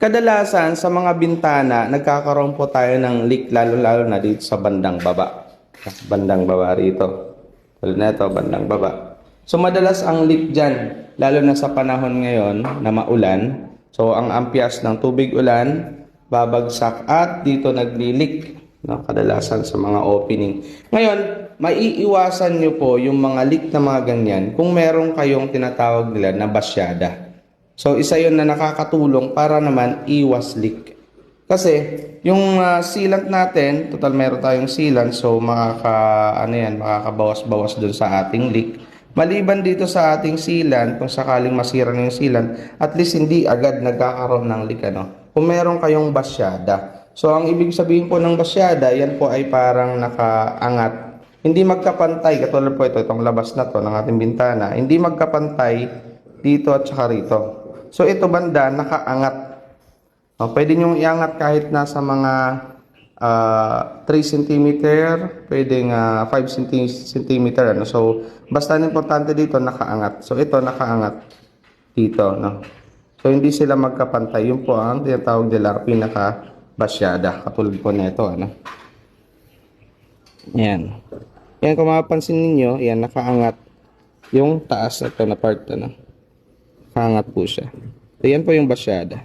Kadalasan sa mga bintana, nagkakaroon po tayo ng leak lalo-lalo na dito sa bandang baba. Bandang baba rito. Tulad na ito, bandang baba. So madalas ang leak dyan, lalo na sa panahon ngayon na maulan. So ang ampias ng tubig ulan, babagsak at dito nagli-leak. No, kadalasan sa mga opening. Ngayon, maiiwasan nyo po yung mga leak na mga ganyan kung meron kayong tinatawag nila na basyada. So, isa yun na nakakatulong para naman iwas leak. Kasi, yung sealant natin, total meron tayong sealant, so makakabawas-bawas dun sa ating leak. Maliban dito sa ating sealant, kung sakaling masira na yung sealant, at least hindi agad nagkakaroon ng leak, ano? Kung meron kayong basyada. So, ang ibig sabihin po ng basyada, yan po ay parang nakaangat. Hindi magkapantay, katulad po itong labas na to ng ating bintana, hindi magkapantay dito at saka rito. So, ito banda, nakaangat. Pwede nyo iangat kahit nasa mga 3 cm, pwedeng 5 cm. Ano? So, basta ang importante dito, nakaangat. So, ito, nakaangat dito. No? So, hindi sila magkapantay. Yun po ang tinatawag nila pinaka-basyada. Katulad po nito. Ano? Yan. Yan, kung mapapansin ninyo, yan, nakaangat. Yung taas ito na part, ano? Nakaangat po siya. So, yan po yung basyada.